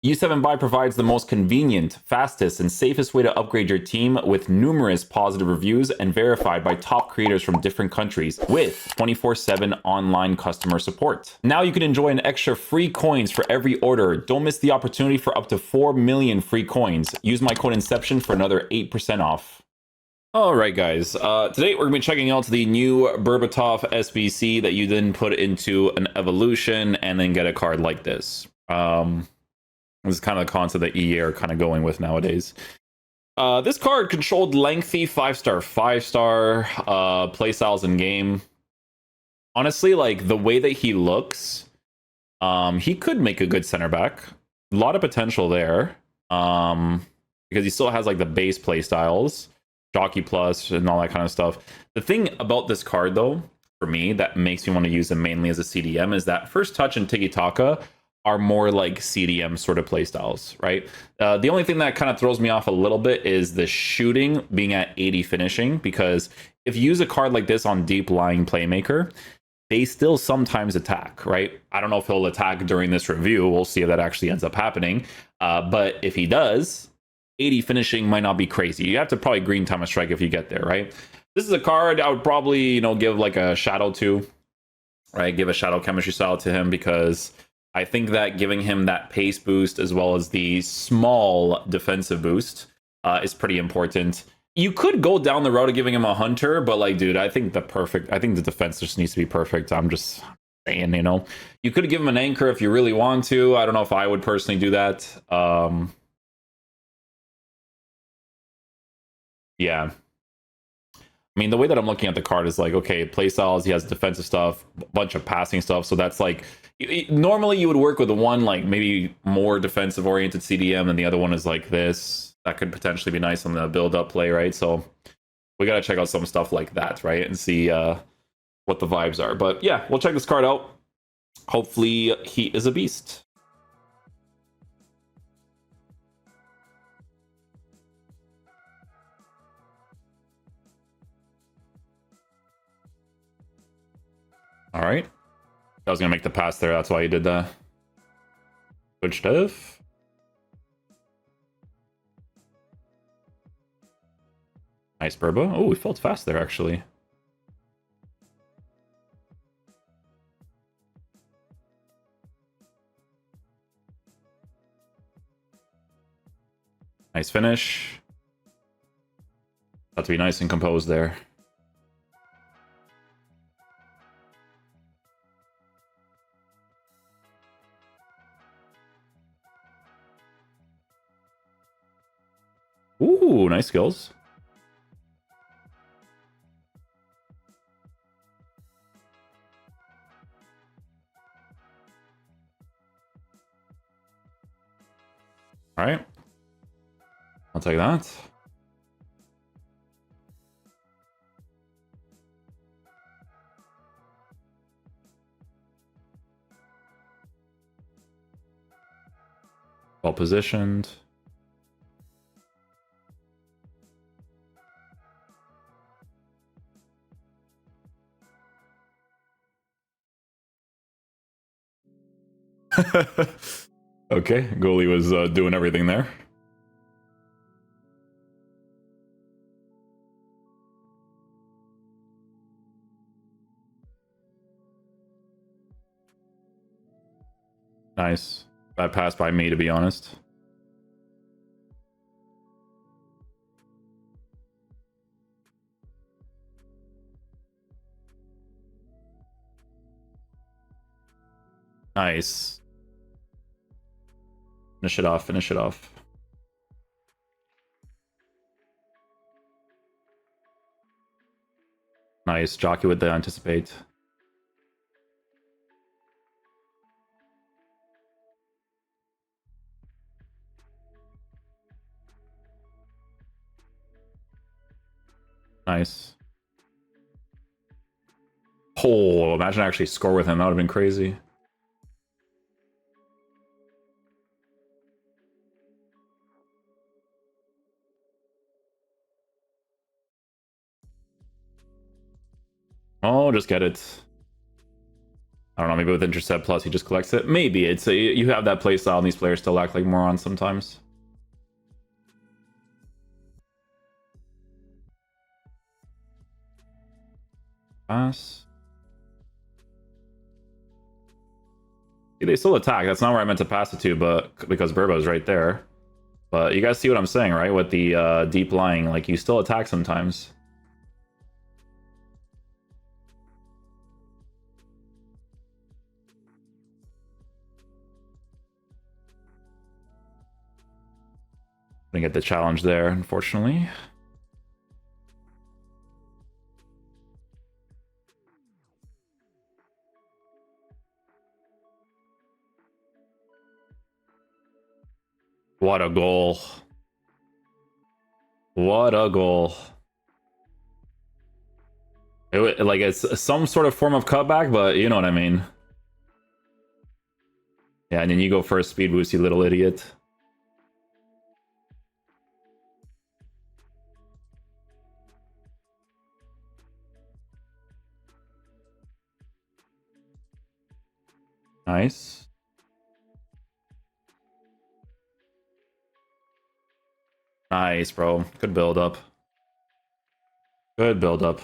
U7 Buy provides the most convenient, fastest, and safest way to upgrade your team with numerous positive reviews and verified by top creators from different countries with 24/7 online customer support. Now you can enjoy an extra free coins for every order. Don't miss the opportunity for up to 4 million free coins. Use my code Inception for another 8% off. Alright guys, today we're going to be checking out the new BERBATOV SBC that you then put into an evolution and then get a card like this. This is kind of the concept that EA are kind of going with nowadays. This card controlled lengthy 5-star playstyles in game. Honestly, like the way that he looks, he could make a good center back. A lot of potential there, because he still has like the base playstyles, Jockey Plus, and all that kind of stuff. The thing about this card, though, for me, that makes me want to use him mainly as a CDM is that First Touch and Tiki Taka are more like CDM sort of playstyles, right? The only thing that kind of throws me off a little bit is the shooting being at 80 finishing, because if you use a card like this on Deep Lying Playmaker, they still sometimes attack, right? I don't know if he'll attack during this review. We'll see if that actually ends up happening. But if he does, 80 finishing might not be crazy. You have to probably green time a strike if you get there, right? This is a card I would probably, give like a shadow to, right? Give a shadow chemistry style to him, because I think that giving him that pace boost as well as the small defensive boost is pretty important. You could go down the road of giving him a hunter, but like, dude, I think the defense just needs to be perfect. I'm just saying, you could give him an anchor if you really want to. I don't know if I would personally do that. Yeah. I mean, the way that I'm looking at the card is like, okay, playstyles, he has defensive stuff, a bunch of passing stuff. So that's like, normally you would work with one, like maybe more defensive oriented CDM, and the other one is like this. That could potentially be nice on the build up play, right? So we got to check out some stuff like that, right? And see what the vibes are. But yeah, we'll check this card out. Hopefully he is a beast. All right. I was going to make the pass there. That's why he did that. Good stuff. Nice Burba. Oh, he felt fast there, actually. Nice finish. Got to be nice and composed there. Ooh, nice skills. All right. I'll take that. Well positioned. Okay, goalie was doing everything there. Nice. That passed by me, to be honest. Nice. Finish it off, finish it off. Nice. Jockey with the anticipate. Nice. Oh, imagine I actually score with him. That would have been crazy. Oh, just get it. I don't know, maybe with Intercept Plus he just collects it. Maybe. It's you have that playstyle and these players still act like morons sometimes. Pass. See, they still attack. That's not where I meant to pass it to, but because Burbo's right there. But you guys see what I'm saying, right? With the deep lying, like you still attack sometimes. Didn't get the challenge there, unfortunately. What a goal. What a goal. Like, it's some sort of form of cutback, but you know what I mean. Yeah, and then you go for a speed boost, you little idiot. Nice. Nice, bro. Good build up. Good build up.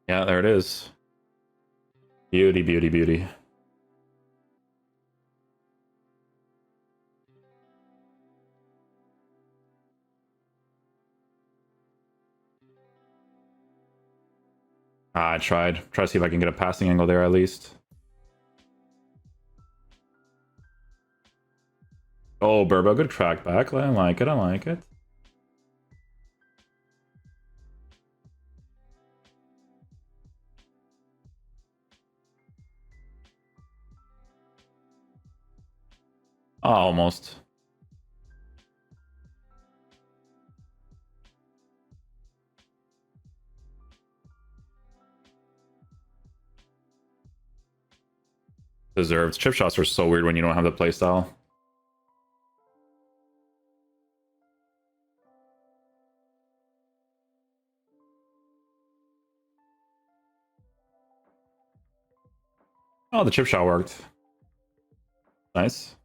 Yeah, there it is. Beauty, beauty, beauty. I tried. Try to see if I can get a passing angle there at least. Oh, Burbo, good track back. I like it, I like it. Oh, almost. Deserved. Chip shots are so weird when you don't have the playstyle. Oh, the chip shot worked. Nice.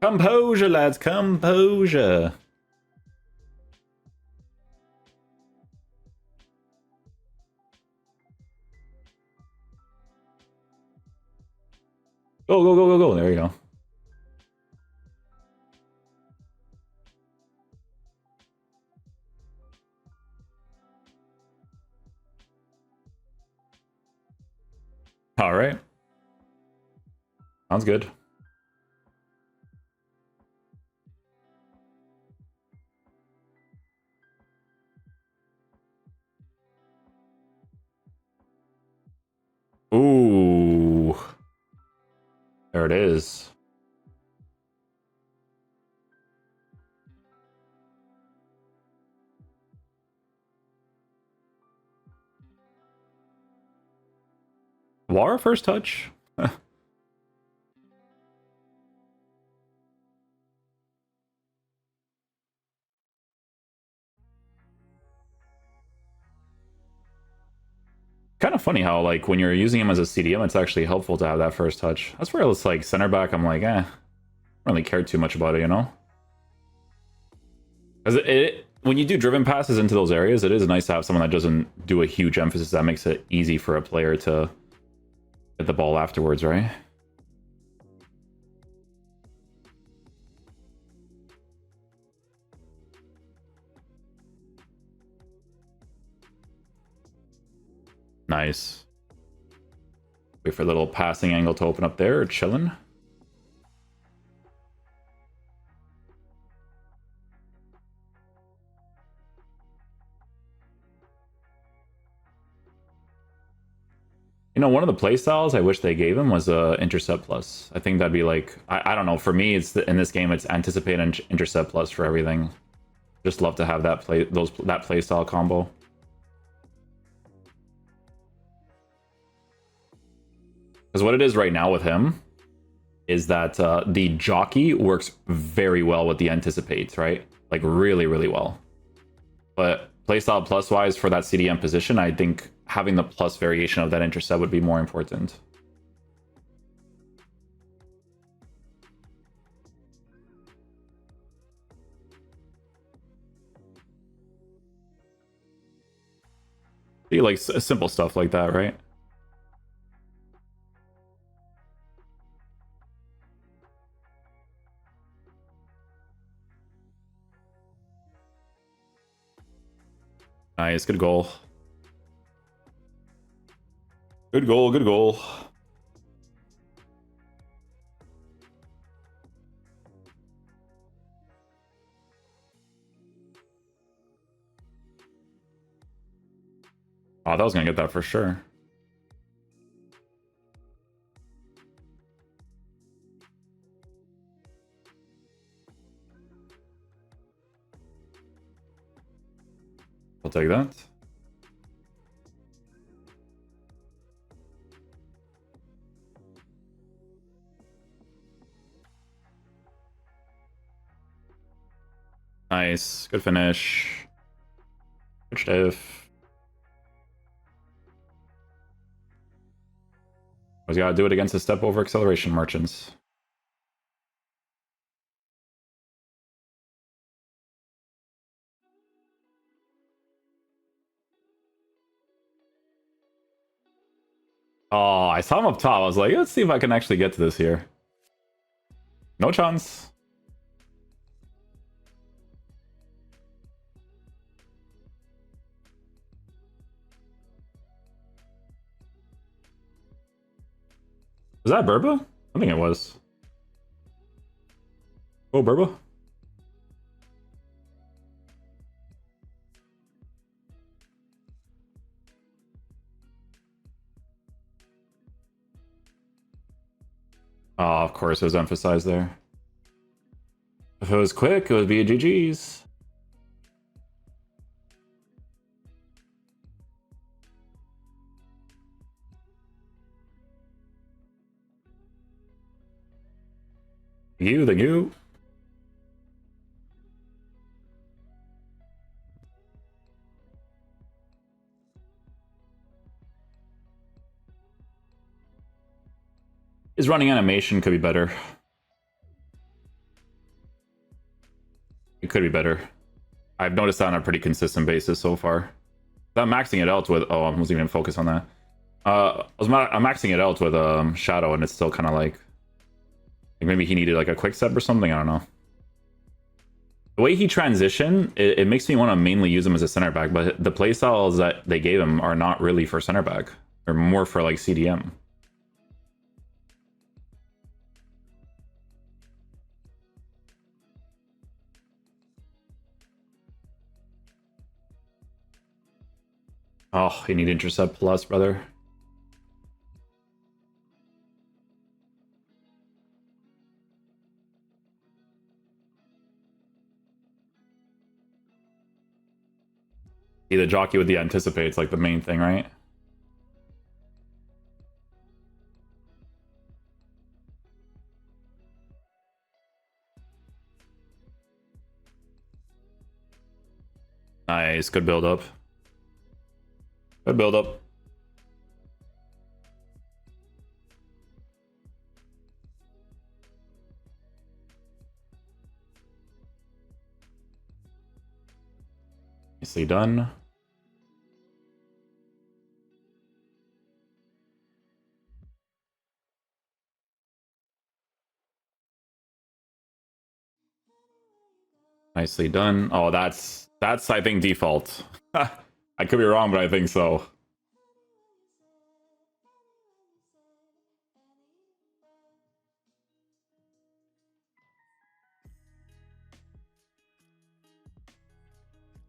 Composure, lads, composure. Go, go, go, go, go. There you go. All right. Sounds good. Ooh. There it is. War first touch? Kind of funny how, like, when you're using him as a CDM, it's actually helpful to have that first touch. That's where it's like center back, I'm like, I don't really care too much about it, you know? Because when you do driven passes into those areas, it is nice to have someone that doesn't do a huge emphasis. That makes it easy for a player to get the ball afterwards, right? Nice. Wait for a little passing angle to open up there, chilling. You know, one of the playstyles I wish they gave him was Intercept Plus. I think that'd be like, I don't know, for me, it's in this game, it's Anticipate and Intercept Plus for everything. Just love to have that play style combo. Because what it is right now with him is that the jockey works very well with the anticipate, right? Like really, really well. But playstyle plus wise for that CDM position, I think having the plus variation of that intercept would be more important. Like simple stuff like that, right? Nice, good goal. Good goal, good goal. Oh, that was gonna get that for sure. I'll take that. Nice, good finish. Good stiff. Always gotta do it against the step over acceleration merchants. Oh, I saw him up top. I was like, let's see if I can actually get to this here. No chance. Was that Burba? I think it was. Oh, Burba? Oh, of course, it was emphasized there. If it was quick, it would be a GG's. Thank you, thank you. His running animation could be better. It could be better. I've noticed that on a pretty consistent basis so far. I'm maxing it out with... Oh, I wasn't even focused on that. I'm maxing it out with Shadow, and it's still kind of like maybe he needed like a quick step or something. I don't know. The way he transitioned, it makes me want to mainly use him as a center back, but the playstyles that they gave him are not really for center back. They're more for like CDM. Oh, you need intercept plus, brother. The jockey with the anticipate's like the main thing, right? Nice, good build up. Good build up. Nicely done. Nicely done. Oh, that's I think default. I could be wrong, but I think so.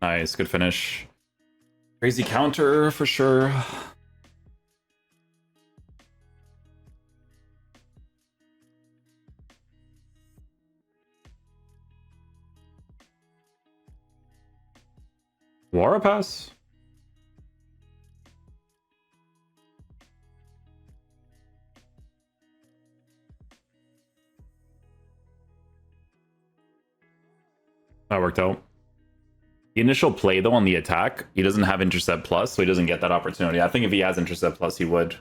Nice, good finish. Crazy counter for sure. Wara pass? That worked out. The initial play, though, on the attack, he doesn't have Intercept Plus, so he doesn't get that opportunity. I think if he has Intercept Plus, he would.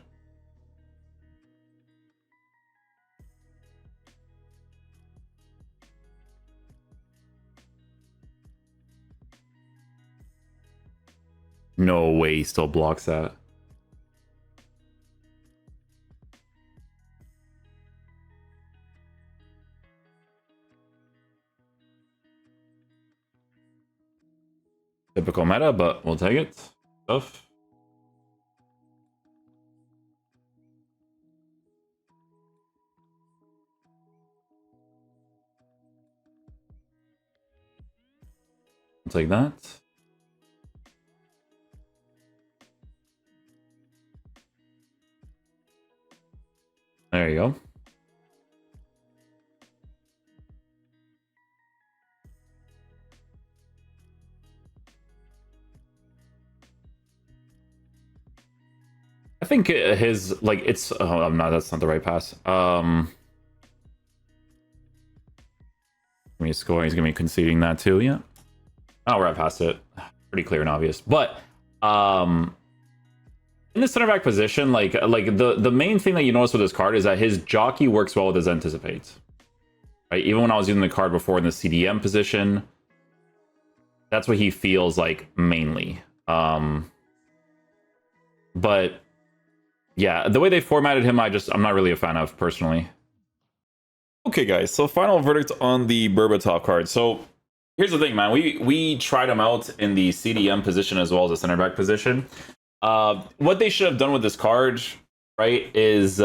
No way he still blocks that. Typical meta, but we'll take it. Stuff. I'll take that. There you go. I think his, like, it's, oh, I'm not, that's not the right pass. Give me a score, he's gonna be conceding that too, yeah. Oh, we're right past it. Pretty clear and obvious. But, in the center back position, like the main thing that you notice with this card is that his jockey works well with his anticipate. Right? Even when I was using the card before in the CDM position, that's what he feels like mainly. But yeah, the way they formatted him, I'm not really a fan of personally. Okay, guys, so final verdict on the BERBATOV card. So here's the thing, man. We tried him out in the CDM position as well as the center back position. What they should have done with this card, right, is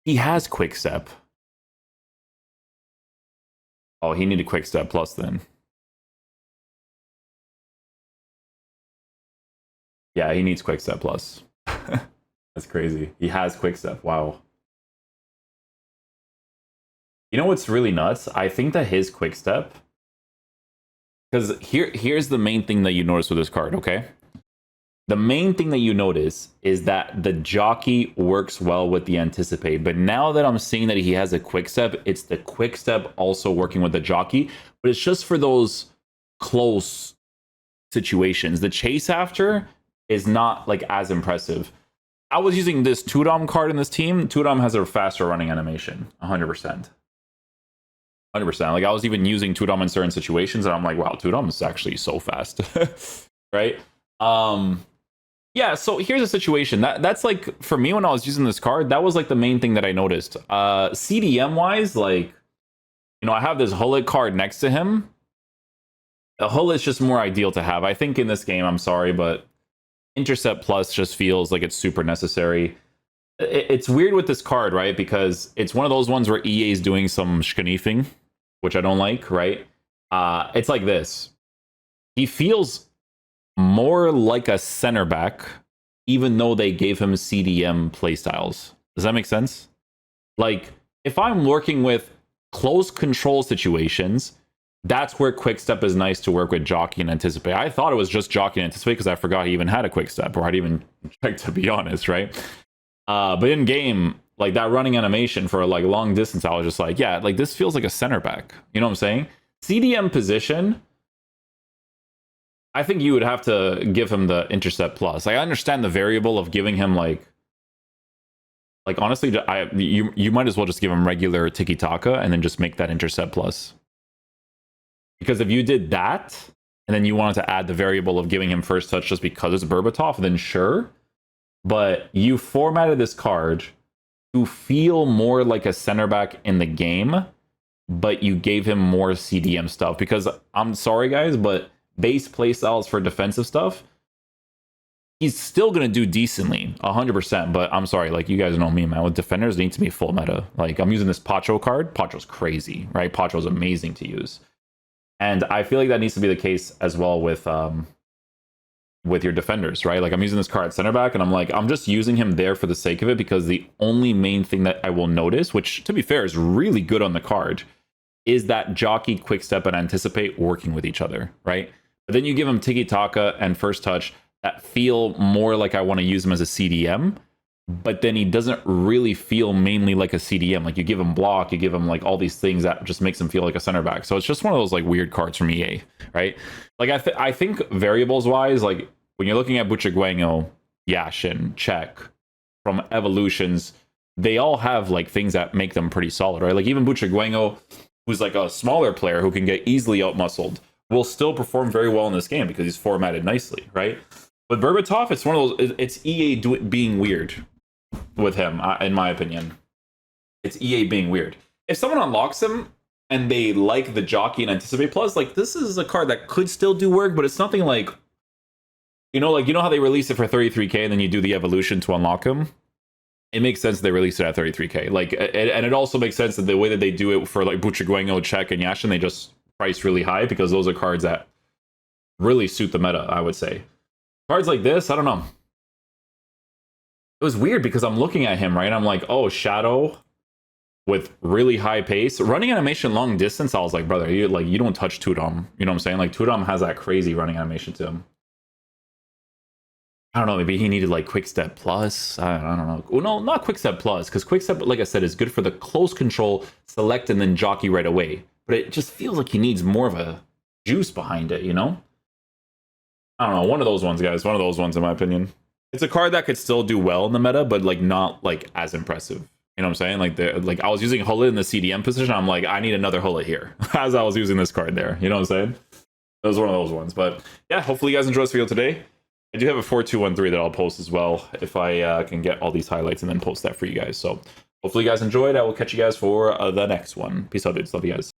he has quick step. Oh, he needed quick step plus then. Yeah, he needs quick step plus. That's crazy. He has quick step. Wow. You know what's really nuts? I think that his quick step, because here's the main thing that you notice with this card, okay? The main thing that you notice is that the jockey works well with the anticipate. But now that I'm seeing that he has a quick step, it's the quick step also working with the jockey. But it's just for those close situations. The chase after is not like as impressive. I was using this Tudom card in this team. Tudom has a faster running animation, 100%. 100%. Like I was even using Tudom in certain situations, and I'm like, wow, Tudom is actually so fast, right? Yeah. So here's a situation that's like for me when I was using this card, that was like the main thing that I noticed. CDM wise, like I have this Hullet card next to him. The Hullet's just more ideal to have. I think in this game, I'm sorry, but Intercept Plus just feels like it's super necessary. It's weird with this card, right? Because it's one of those ones where EA is doing some schniefing, which I don't like, right? It's like this. He feels more like a center back, even though they gave him CDM playstyles. Does that make sense? Like, if I'm working with close control situations, that's where quick step is nice to work with jockey and anticipate. I thought it was just jockey and anticipate because I forgot he even had a quick step, or I'd even checked, to be honest, right? But in game, like that running animation for like long distance, I was just like, yeah, like this feels like a center back. You know what I'm saying? CDM position, I think you would have to give him the intercept plus. I understand the variable of giving him like honestly, you might as well just give him regular tiki taka and then just make that intercept plus. Because if you did that and then you wanted to add the variable of giving him first touch just because it's BERBATOV, then sure. But you formatted this card to feel more like a center back in the game, but you gave him more CDM stuff. Because I'm sorry, guys, but base playstyles for defensive stuff, he's still going to do decently, 100%. But I'm sorry, like, you guys know me, man. With defenders, they need to be full meta. Like, I'm using this Pacho card. Pacho's crazy, right? Pacho's amazing to use. And I feel like that needs to be the case as well with your defenders, right? Like, I'm using this card at center back, and I'm like, I'm just using him there for the sake of it, because the only main thing that I will notice, which, to be fair, is really good on the card, is that jockey, quick step, and anticipate working with each other, right? But then you give him Tiki Taka and First Touch that feel more like I want to use him as a CDM, but then he doesn't really feel mainly like a CDM. Like you give him block, you give him like all these things that just makes him feel like a center back. So it's just one of those like weird cards from EA, right? Like I think variables wise, like when you're looking at Buchagueño, Yashin, Czech, from evolutions, they all have like things that make them pretty solid, right? Like even Buchagueño, who's like a smaller player who can get easily outmuscled, will still perform very well in this game because he's formatted nicely, right? But Berbatov, it's one of those, it's EA being weird with him, in my opinion. It's EA being weird. If someone unlocks him and they like the Jockey and Anticipate Plus, like this is a card that could still do work, but it's nothing like, you know how they release it for 33k and then you do the evolution to unlock him? It makes sense they release it at 33k. Like, and it also makes sense that the way that they do it for like Buchagueño, Czech, and Yashin, they just price really high because those are cards that really suit the meta, I would say. Cards like this, I don't know. It was weird because I'm looking at him, right? I'm like, oh, Shadow with really high pace. Running animation long distance, I was like, brother, you don't touch Tudom. You know what I'm saying? Like, Tudom has that crazy running animation to him. I don't know, maybe he needed like Quick Step Plus. I don't know. Well, no, not Quick Step Plus, because Quick Step, like I said, is good for the close control, select, and then jockey right away. But it just feels like he needs more of a juice behind it, you know? I don't know, one of those ones, guys. One of those ones, in my opinion. It's a card that could still do well in the meta, but like not like as impressive. You know what I'm saying? Like I was using Hullet in the CDM position. I'm like, I need another Hullet here as I was using this card there. You know what I'm saying? That was one of those ones. But yeah, hopefully you guys enjoyed this video today. I do have a 4213 that I'll post as well if I can get all these highlights and then post that for you guys. So hopefully you guys enjoyed. I will catch you guys for the next one. Peace out, dudes. Love you guys.